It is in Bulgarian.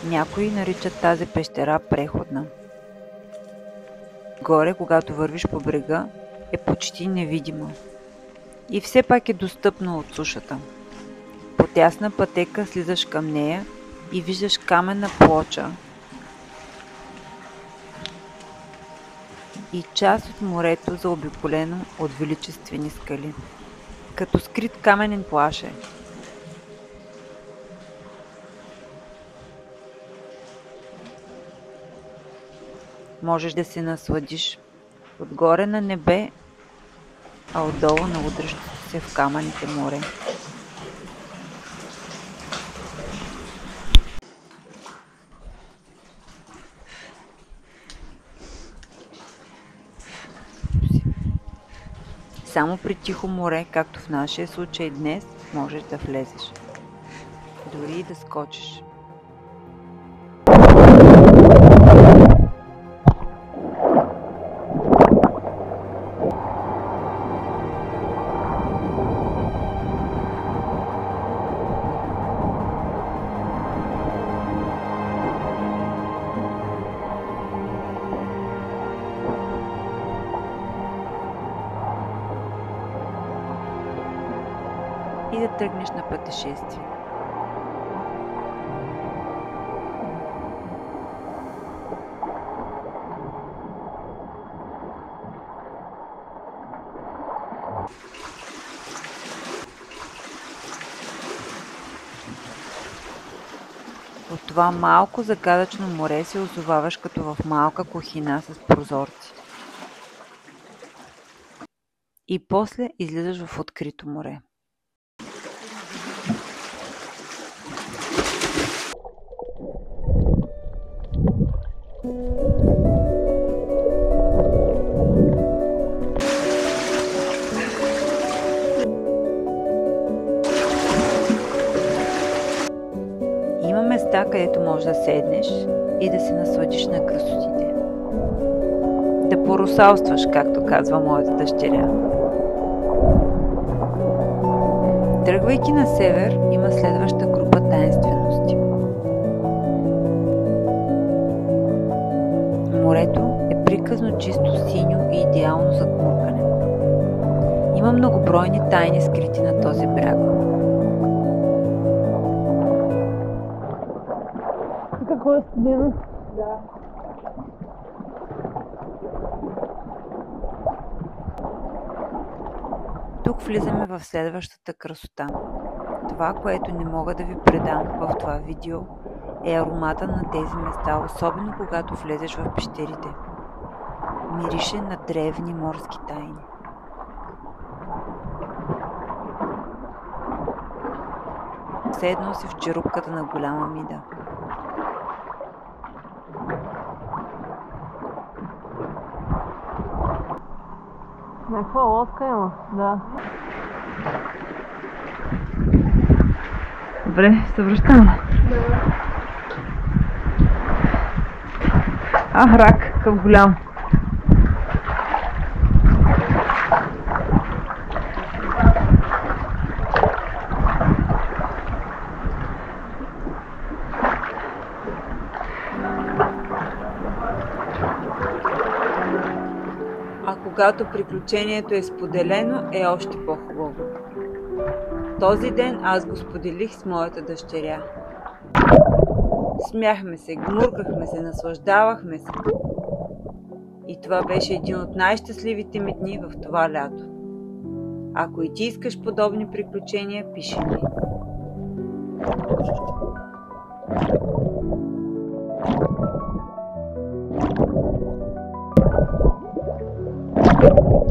Някои наричат тази пещера преходна. Горе, когато вървиш по брега, е почти невидима. И все пак е достъпна от сушата. По тясна пътека слизаш към нея и виждаш каменна плоча и част от морето, заобиколено от величествени скали. Като скрит каменен плаж е. Можеш да се насладиш отгоре на небе, а отдолу на удръщото се в камъните море. Само при тихо море, както в нашия случай днес, можеш да влезеш. Дори и да скочиш. И да тръгнеш на пътешествие. От това малко загадъчно море се озоваваш като в малка кухина с прозорци. И после излизаш в открито море. Има места, където можеш да седнеш и да се насладиш на красотите. Да порусалстваш, както казва моята дъщеря. Тръгвайки на север, има следваща група таинствености. Морето е приказно чисто синьо и идеално за гмуркане. Има многобройни тайни скрити на този бряг. Какво е студено? Да. Тук влизаме в следващата красота. Това, което не мога да ви предам в това видео, е аромата на тези места, особено когато влезеш в пещерите. Мирише на древни морски тайни. Все едно си в черупката на голяма мида. Някаква лодка има, да. Добре, се връщаме. Рак, какъв голям. А когато приключението е споделено, е още по-хубаво. Този ден аз го споделих с моята дъщеря. Смяхме се, гмуркахме се, наслаждавахме се. И това беше един от най-щастливите ми дни в това лято. Ако и ти искаш подобни приключения, пиши ми. Thank you.